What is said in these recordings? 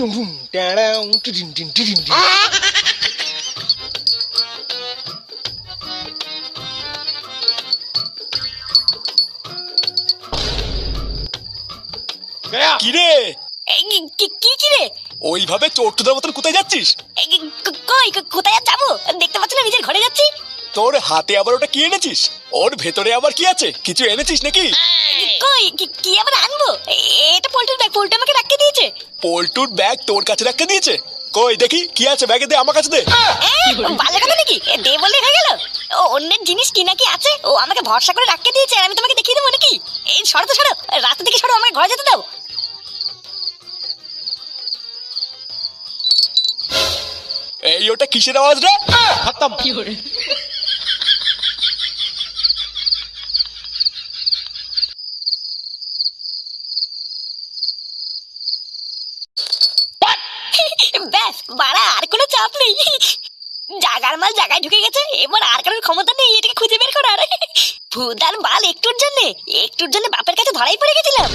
কিরে কি রে? ওইভাবে চোরটুদার মতন কোথায় যাচ্ছিস? কই কোথায় আর যাবো? দেখতে পাচ্ছ না নিজের ঘরে যাচ্ছি। তোর হাতে আবার ওটা কি এনেছিস? ওর ভেতরে আবার কি আছে? কিছু এনেছিস নাকি? কই কি আবার আনবো? এটা পল্টুর ব্যাগ, পল্টু আমাকে রাখতে দিয়েছে। পল্টুর ব্যাগ তোর কাছে রাখতে দিয়েছে? কই দেখি কি আছে ব্যাগে, দে আমার কাছে দে। ভালো কথা নাকি? দে বললে হয়ে গেল? ও অন্যের জিনিস কি নাকি আছে, ও আমাকে ভরসা করে রাখতে দিয়েছে, আমি তোমাকে দেখিয়ে দেবো নাকি? এই সরো তো সরো, রাস্তা থেকে সরো, আমাকে ঘরে যেতে দাও। এই ওটা কিসের আওয়াজ রে? খতম। ব্যাস বাড়া, আর কোনো চাপ নেই। জাগার মাল জায়গায় ঢুকে গেছে, এবার আর কারোর ক্ষমতা নেই এটাকে খুঁজে বের করার। ভুদার বাল একটুর জন্য বাপের কাছে ধরাই পড়ে গেছিলাম।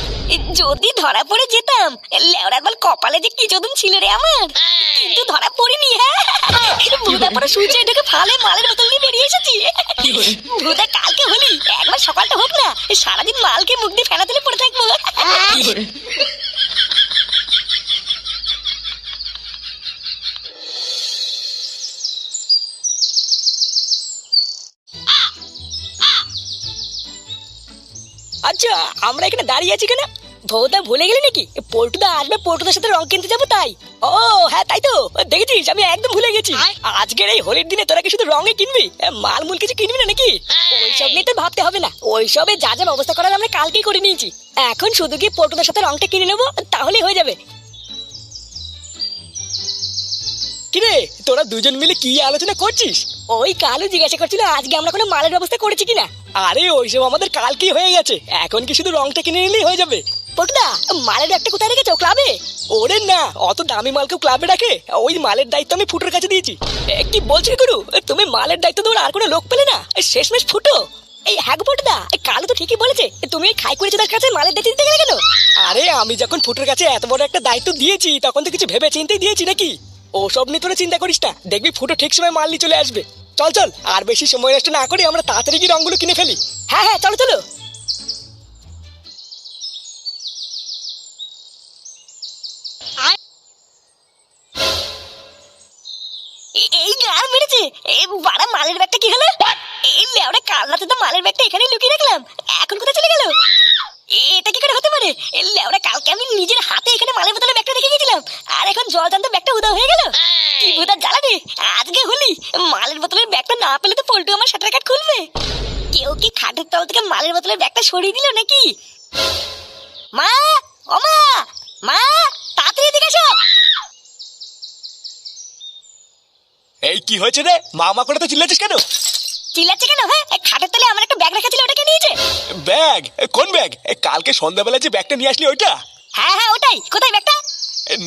যদি ধরা পড়ে যেতাম, লেওড়ার বাল কপালে যে কি চোদন ছিল রে আমার, কিন্তু ধরা পড়িনি। হ্যাঁ, ভুদা পরে সুইচে ঢুকে ফালে মালের বোতল নিয়ে বেরিয়ে এসেছি। ভুদা কালকে হলি, একবার সকালটা হোক না, সারাদিন মালকে মুখ দিয়ে ফেনা তুলে পড়ে থাকবো। আচ্ছা, আমরা এখানে দাঁড়িয়ে আছি কেন? ভৌদা ভুলে গেলি নাকি পল্টুদা আসবে, পল্টুদার সাথে রং কিনতে যাবো তাই? ও হ্যাঁ, তাই তো, দেখেছিস আমি একদম ভুলে গেছি। আজকের এই হোলির দিনে তোরা কি শুধু রঙে কিনবি, মাল মূল কিছু কিনবি না নাকি? ওইসব নিয়ে তো ভাবতে হবে না, ওইসবে যা যা ব্যবস্থা করার আমরা কালকেই করে নিয়েছি। এখন শুধু কি পল্টুদার সাথে রংটা কিনে নেবো, তাহলেই হয়ে যাবে। কিরে তোরা দুজন মিলে কি আলোচনা করছিস? ওই কালু জিজ্ঞাসা করছিল আজকে আমরা কোনো মালের ব্যবস্থা করেছি কিনা। আরে ওইসব আমাদের কালকেই হয়ে গেছে, এখন কি শুধু রংটা কিনে নিলেই হয়ে যাবে। পল্টুদা, মালের ব্যাগটা কোথায় রেখেছো? ক্লাবে? ওরে না, অত দামি মালকেও ক্লাবে রাখে? ওই মালের দায়িত্ব আমি ফুটোর কাছে দিয়েছি। কি বলছো গুরু, তুমি মালের দায়িত্ব দেওয়ার আর কোনো লোক পেলে না? শেষমেশ ফুটো। এই হ্যাঁ পল্টুদা, কালু তো ঠিকই বলেছে, তুমি এই খাই করেছো তার কাছে মালের দায়িত্ব দিতে গেলে কেন? আরে আমি যখন ফুটোর কাছে এত বড় একটা দায়িত্ব দিয়েছি, তখন তো কিছু ভেবে চিন্তেই দিয়েছি নাকি? ওসব নিয়ে তোরা চিন্তা করিস না, দেখবি ফুটো ঠিক সময় মাল নিয়ে চলে আসবে। চল চল, আর বেশি সময় নষ্ট না করে আমরা তাড়াতাড়ি কি রংগুলো কিনে ফেলি। হ্যাঁ হ্যাঁ, চলো চলো। এই গাল মেরেছে, এই বাড়া মালের ব্যাগটা কি হলো? এই লেওড়া কাল রাতে তো মালের ব্যাগটা এখানেই লুকিয়ে রাখলাম, এখন কোথায় চলে গেল? এটা কি করে হতে পারে? লেওড়া কালকে আমি নিজের হাতে এখানে মালের বোতলে ব্যাগটা রেখে গেছিলাম, আর এখন জল জানতে ব্যাগটা উধাও হয়ে গেল। কি ভুদার জ্বালা রে, আজকে হলি মালের বোতলের ব্যাগটা না পেলে তো পল্টু আমার শাটার কাট খুলবে। কেউ কি খাটের তল থেকে মালের বোতলের ব্যাগটা সরিয়ে দিল নাকি? মা, ও মা, মা, তাড়াতাড়ি এদিকে এসো। এই কি হয়েছে রে? মা করে তো চিল্লাচ্ছিস কেন? চিল্লাচ্ছে কেন? হ্যাঁ, খাটের তলে আমার একটা ব্যাগ রাখা ছিল, ওটাকে নিয়েছে। ব্যাগ? কোন ব্যাগ? কালকে সন্ধ্যাবেলা যে ব্যাগটা নিয়ে আসলি ওইটা? হ্যাঁ হ্যাঁ ওটাই। কোথায় ব্যাগটা?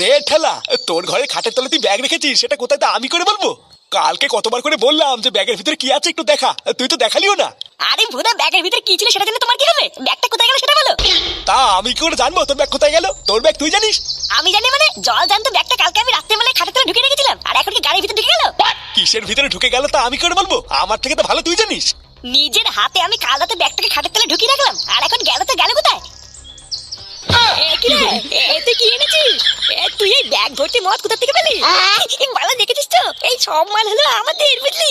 নে ঠেলা, তোর ঘরে খাটের তলে তুই ব্যাগ রেখেছিস, সেটা কোথায় তা আমি করে বলবো? কালকে কতবার করে বললাম যে ব্যাগের ভিতরে কি আছে একটু দেখা, তুই তো দেখালিও না। আরে ভুদা, ব্যাগের ভিতরে কি ছিল সেটা জেনে তোমার কি হবে? ব্যাগটা কোথায় গেল সেটা বলো। তা আমি কি করে জানবো তোর ব্যাগ কোথায় গেল? তোর ব্যাগ তুই জানিস? আমি জানি মানে? জল জানতো ব্যাগটা কালকে আমি রাত্রে বেলায় খাটের তলে ঢুকে রেখেছিলাম, আর এখন কি গাড়ির ভিতরে ঢুকে গেল? কিসের ভিতরে ঢুকে গেল তা আমি করে বলবো? আমার থেকে তো ভালো তুই জানিস। নিজের হাতে আমি কাল রাতে ব্যাগটাকে খাটের তলে ঢুকিয়ে রাখলাম, আর এখন গেল তো গেল কোথায়? কি রে, তুই কি এনেছিস? তুই এই ব্যাগ ভর্তি মদ কোথা থেকে পেলি? বালা, দেখেছিস তো এই সব মাল হলো আমাদের, বুঝলি?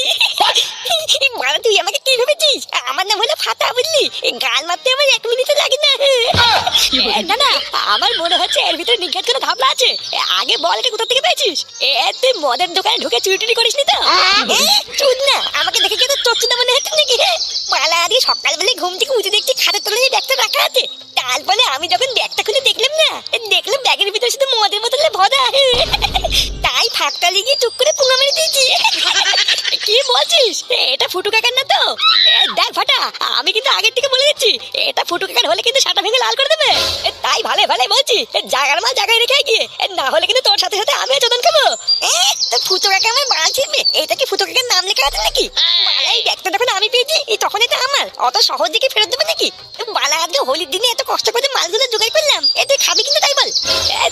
বালা, তুই আমাকে কি ভেবেছিস? আমার নাম হলো ফাতা, বুঝলি? গাল মারতে আমার 1 মিনিটও লাগে না। না না, আমার মনে হচ্ছে এর ভিতরে নিঘাত কোনো ঘাবলা আছে। আগে বল, এটা কোথা থেকে পেয়েছিস? তুই মদের দোকানে ঢুকে চুরি টুরি করিসনি তো? চুদ না, আমাকে দেখে কি তোর চুদা মনে হচ্ছে নাকি? বালা, আজকে সকালবেলায় ঘুম থেকে উঠে দেখছি খাটের তলায় ব্যাগটা রাখা আছে। তারপরে আমি যখন ব্যাগটা খুলে দেখলাম না, দেখলাম ব্যাগের ভিতরে শুধু মদের বোতলে ভরা। তাই ফাঁকটা লেগে টুক করে পুঙ্গা মেরে দিয়েছি। কি বলছিস? এটা ফুটু কাকার না তো? দেখ ফাটা, আমি কিন্তু আগের থেকে বলে দিচ্ছি, এটা ফুটু কাকার হলে কিন্তু সাটা ভেঙে লাল করে দেবে। তাই ভালো ভালো বলছি, জাগার মাল জায়গায় রেখে গিয়ে, না হলে কিন্তু তোর সাথে সাথে আমিও চোদন খাবো। তো ফুটো কাকা আমার মাল ছিড়বে, এটা কি ফুটো কাকার নাম লেখা আছে নাকি? বালা এই ব্যাগটা যখন আমি পেয়েছি তখন এটা আমার, অত সহজ দিকে ফেরত দেবে নাকি? বালা আজকে হোলির দিনে এত কষ্ট করে মালগুলো জোগাড় করলাম, এ তুই খাবি কিন্তু তাই বল।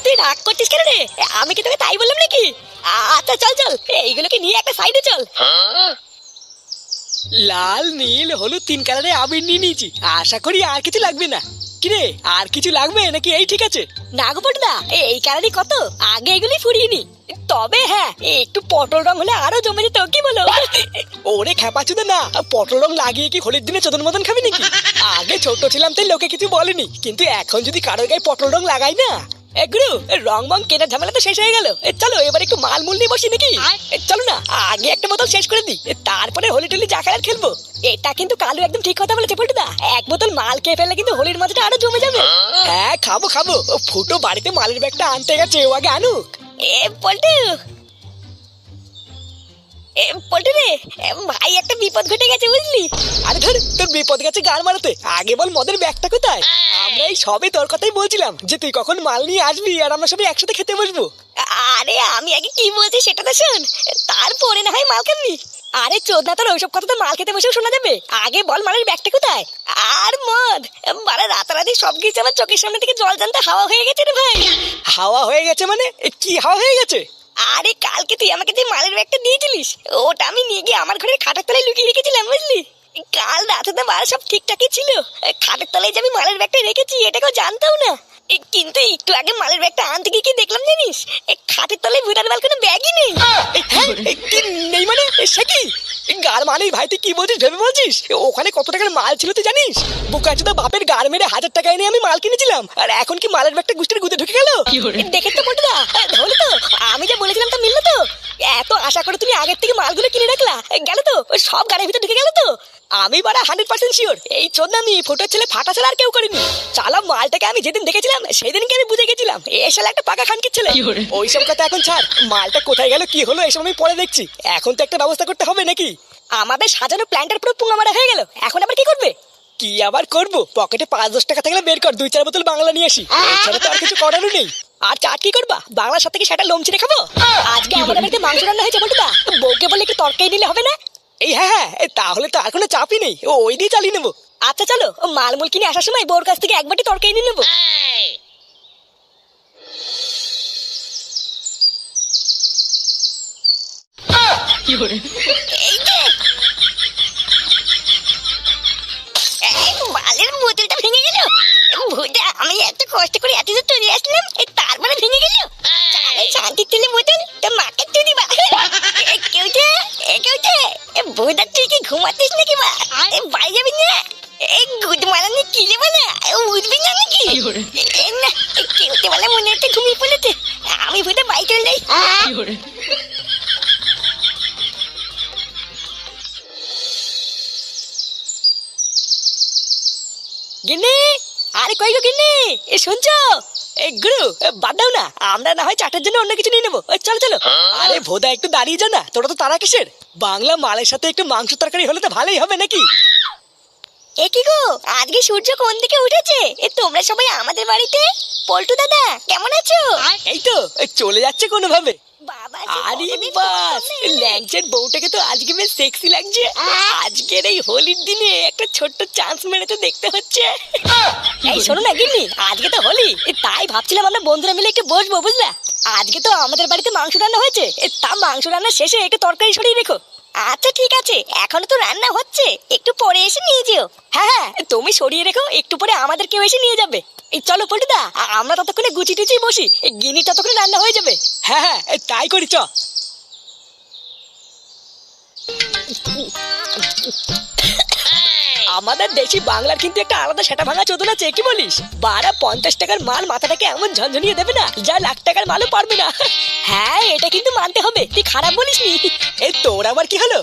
তুই রাগ করছিস কেন রে? আমি কি তোকে তাই বললাম নাকি? আচ্ছা চল চল, এইগুলোকে নিয়ে একটা সাইডে চল। লাল নীল হলুদ 3 কালারে আবির নিয়ে নিয়েছি, আশা করি আর কিছু লাগবে না। কিরে আর কিছু লাগবে নাকি এই ঠিক আছে? না গো পটদা, এই কালারই কত, আগে এগুলি ফুরিয়ে নি। তবে হ্যাঁ, একটু পটল রং হলে আরো জমে যেত, কি বলো? ওরে খেপাচুদে না, পটল রং লাগিয়ে কি হোলির দিনে চোদন মদন খাবি নাকি? আগে ছোট ছিলাম তাই লোকে কিছু বলেনি, কিন্তু এখন যদি কারোর গায়ে পটল রং লাগাই না, এগুলো রং বং কেনার ঝামেলা তো শেষ হয়ে গেল। চলো এবার একটু মাল মূল নিয়ে বসি নাকি? চলো না আগে একটা বোতল শেষ করে দিই, তারপরে হোলি টোলি যা খেলার খেলবো। এটা কিন্তু কালু একদম ঠিক কথা বলেছে পল্টুদা, এক বোতল মাল খেয়ে ফেললে কিন্তু হোলির মজাটা আরো জমে যাবে। হ্যাঁ খাবো খাবো, ফুটো বাড়িতে মালের ব্যাগটা আনতে গেছে, ও আগে আনুক। পল্টু, পল্টু রে, ভাই একটা বিপদ ঘটে গেছে বুঝলি। আরে ধর তোর বিপদ গেছে গার মারাতে, আগে বল মদের ব্যাগটা কোথায়? আমরা এই সবে তোর কথাই বলছিলাম যে তুই কখন মাল নিয়ে আসবি আর আমরা সবাই একসাথে খেতে বসবো। আরে আমি আগে কি বলছি সেটা তো শোন, তারপরে না হয় মাল খাবি। আরে চোদনা, তোর ওইসব কথা তো মাল খেতে বসেও শোনা যাবে, আগে বল মালের ব্যাগটা কোথায়? আর মদ মানে রাতারাতি সব কিছু আমার চোখের সামনে থেকে জল জানতে হাওয়া হয়ে গেছে রে ভাই। হাওয়া হয়ে গেছে মানে কি হাওয়া হয়ে গেছে? আরে কালকে তুই আমাকে যে মালের ব্যাগটা দিয়েছিলিস, ওটা আমি নিয়ে গিয়ে আমার ঘরের খাটের তলায় লুকিয়ে রেখেছিলাম বুঝলি। কাল রাতে তো মাল সব ঠিকঠাকই ছিল, খাটের তলায় যে আমি মালের ব্যাগটা রেখেছি এটা কেউ জানতাম না। কিন্তু একটু আগে মালের ব্যাগটা আনতে গিয়ে কি দেখলাম জানিস, খাটের তলায় ভুটার বাল কোনো ব্যাগই নেই। হ্যাঁ কি নেই মানে? সে কি গার মানে ভাই, তুই কি বলছিস ভেবে বলছিস? ওখানে কত টাকার মাল ছিল তুই জানিস? বোকাচোদা বাপের গার মেরে 1000 টাকা এনে আমি মাল কিনেছিলাম, আর এখন কি মালের ব্যাগটা গুষ্টির গুদে ঢুকে গেল? দেখে তো পটুদা, হলো তো, আমি যা বলেছিলাম তা মিললো তো। এত আশা করে তুমি আগের থেকে মালগুলো কিনে রাখলা, গেল তো সব গাড়ির ভিতরে ঢুকে গেল তো। আমি বারা 100% শিওর এই চোদনা আমি ফটোর ছেলে ফাটা ছেলে আর কেউ করিনি। চালা মালটাকে আমি যেদিন দেখেছিলাম সেই দিনকে আমি বুঝে গেছিলাম এ শালা একটা পাকা খানকির ছেলে। ওইসব কথা এখন ছাড়, মালটা কোথায় গেল কি হলো এসব আমি পরে দেখছি, এখন তো একটা ব্যবস্থা করতে হবে নাকি? আমাদের সাজানো প্ল্যানটার পুরো পুঙ্গা মারা হয়ে গেল, এখন আবার কি করবে? কি আবার করবো, পকেটে 5-10 টাকা থাকলে বের কর 2-4 বোতল বাংলা নিয়ে আসি, এছাড়া তো আর কিছু করারও নেই। আর চাট কি করবা, বাংলার সাথে কি সেটা লোম ছিঁড়ে খাবো? আজকে আমাদের বাড়িতে মাংস রান্না হয়েছে বলটুদা, বউকে বলে একটু তরকারি নিলে হবে না? এই হ্যাঁ হ্যাঁ তাহলে তো আর কোনো চাপই নেই, ওই দিয়ে চালিয়ে নেবো। আচ্ছা চলো, মালমূল কিনে আসার সময় বউর কাছ থেকে এক বাটি তরকারি নিয়ে নেবো। এই যে, এই মালের বোতলটা ভেঙে গেল। ভুদা, আমি এত কষ্ট করে এত দূর চলে আসলাম, তারপরে ভেঙে গেল। শান্তি তুলে বোতল তো মাকে তুই দিবা। কেউটে কেউটে, ভুদা তুই কি ঘুমাতিস নাকি মা? বাড়ি যাবি না? এই গুড মারানি কিলে বলে উঠবি না নাকি? না, কেউটে বলে মনে হচ্ছে ঘুমিয়ে পড়েছে, আমি ভুদা বাড়ি চলে যাই। গিন্নি, আরে কই গো গিন্নি, এ শুনছো? এই গুরু বাদ দাও না, আমরা না হয় চাটের জন্য অন্য কিছু নিয়ে নেবো, চলো চলো। আরে ভোদা একটু দাঁড়িয়ে যা না, তোরা তো তারা কিসের? বাংলা মালের সাথে একটু মাংস তরকারি হলে তো ভালোই হবে নাকি? এ কি গো, আজকে সূর্য কোন দিকে উঠেছে? তোমরা সবাই আমাদের বাড়িতে। পল্টু দাদা কেমন আছো? এই তো চলে যাচ্ছে কোনো ভাবে। বাবা, আরে বাস, ল্যাংচের বউটাকে তো আজকে বেশ সেক্সি লাগছে। আজকের এই হোলির দিনে একটা ছোট্ট চান্স মেরে তো দেখতে হচ্ছে। এই শোনো না গিন্নি, আজকে তো হোলি, তাই ভাবছিলাম আমরা বন্ধুরা মিলে একটু বসবো বুঝলা। আজকে তো আমাদের বাড়িতে মাংস রান্না হয়েছে, তা মাংস রান্নার শেষে একটু তরকারি সরিয়ে রেখো। আচ্ছা ঠিক আছে, এখনো তো রান্না হচ্ছে, একটু পরে এসে নিয়ে যেও। হ্যাঁ হ্যাঁ, তুমি সরিয়ে রেখো, একটু পরে আমাদের কেউ এসে নিয়ে যাবে। এই চলো পল্টুদা, আমরা ততক্ষণে গুচি টুচি বসি, গিনি ততক্ষণে রান্না হয়ে যাবে। হ্যাঁ হ্যাঁ তাই করি চ। আমাদের দেশি বাংলার কিন্তু একটা আলাদা সেটা ভাঙা চোদন আছে, কি বলিস? 50 টাকার মাল মাথাটাকে এমন ঝনঝনিয়ে দেবে না যা লাখ টাকার মালও পারবে না। হ্যাঁ এটা কিন্তু মানতে হবে, তুই খারাপ বলিসনি। এই তোর আবার কি হলো?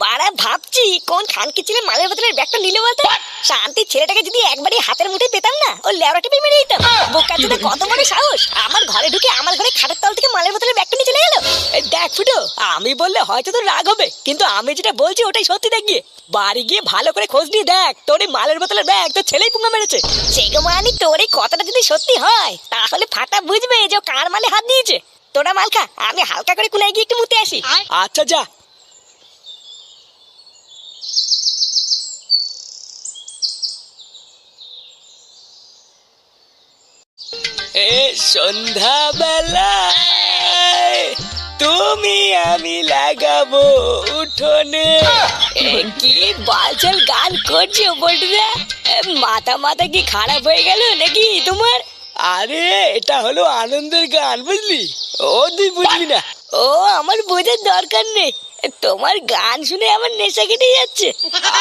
বাড়া ভাবছি কোন খানকি ছেলে মালের বোতলের ব্যাগটা নিলে বলতো। শান্তির ছেলেটাকে যদি একবারই হাতের মুঠে পেতাম না, ও লেওড়া টিপে মেরে দিতাম। বোকাচোদা কত বড় সাহস, আমার ঘরে ঢুকে আমার ঘরে খাটের তল থেকে মালের বোতলের ব্যাগটা নিয়ে চলে গেল। দেখ ফুটো, আমি বললে হয়তো তোর রাগ হবে, কিন্তু আমি যেটা বলছি ওটাই সত্যি। দেখ গিয়ে বাড়ি গিয়ে ভালো করে খোঁজ নিয়ে দেখ, তোর এই মালের বোতলের ব্যাগ তোর ছেলেই পুঙ্গা মেরেছে। সেই গো মানি, তোর এই কথাটা যদি সত্যি হয় তাহলে ফাটা বুঝবে যে ও কার মালে হাত দিয়েছে। তোরা মাল খা, আমি হালকা করে কোনায় গিয়ে একটু মুতে আসি। আচ্ছা যা। এ সন্ধ্যাবেলা তুমি আমি লাগাবো উঠোনে। কি বালচাল গান করছো বলটুদা? মাথা মাথা কি খারাপ হয়ে গেল নাকি তোমার? আরে এটা হলো আনন্দের গান, বুঝলি? ও তুই বুঝলি না? ও আমার বোঝার দরকার নেই, তোমার গান শুনে আমার নেশা কেটে যাচ্ছে।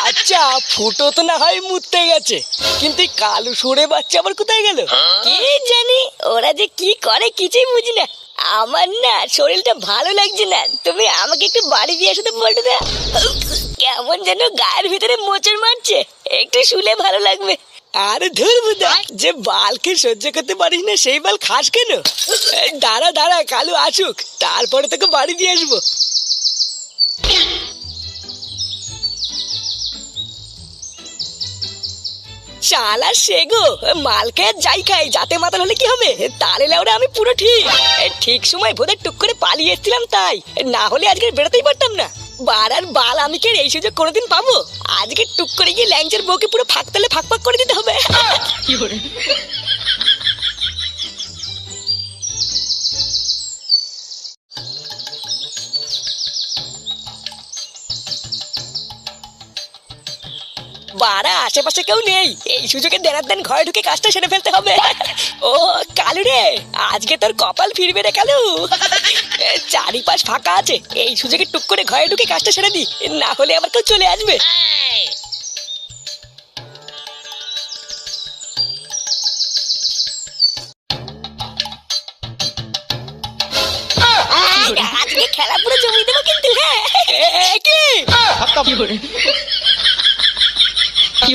আচ্ছা ফুটো তো না হয় মুততে গেছে, কিন্তু এই কালু সরে বাচ্চা আবার কোথায় গেল? কি জানি ওরা যে কি করে কিছুই বুঝি না। আমার না শরীরটা ভালো লাগছে না, তুমি আমাকে একটু বাড়ি দিয়ে আসো তো বলটুদা। কেমন যেন গায়ের ভিতরে মোচড় মারছে, একটু শুলে ভালো লাগবে। আরে ধুর বুদা, যে বালকে সহ্য করতে পারিস না সেই বাল খাস কেন? এই দাঁড়া দাঁড়া, কালু আসুক, তারপরে তোকে বাড়ি দিয়ে আসবো। শালা সেগো মালকে যাই খাই, যাতে মাতাল হলে কি হবে? তাহলে ওরা আমি পুরো ঠিক ঠিক সময় ভোদের টুক করে পালিয়ে এসেছিলাম, তাই না হলে আজকে বেরোতেই পারতাম না। বাড়ার বাল আমি কি এই সুযোগ কোনোদিন পাবো? আজকে টুক করে গিয়ে ল্যাংচার বউকে পুরো ফাঁক তালে ফাঁক ফাঁক করে দিতে হবে। বাড়া আশেপাশে কেউ নেই, এই সুযোগে দেনার দেন ঘরে ঢুকে কাজটা সেরে ফেলতে হবে। ও কালু রে, আজকে তোর কপাল ফিরবে রে কালু। চারিপাশ ফাঁকা আছে, এই সুযোগে টুক করে ঘরে ঢুকে কাজটা সেরে দি, না হলে আবার কেউ চলে আসবে। আজকে খেলা পুরো জমি দেবো কিন্তু। হ্যাঁ কি কি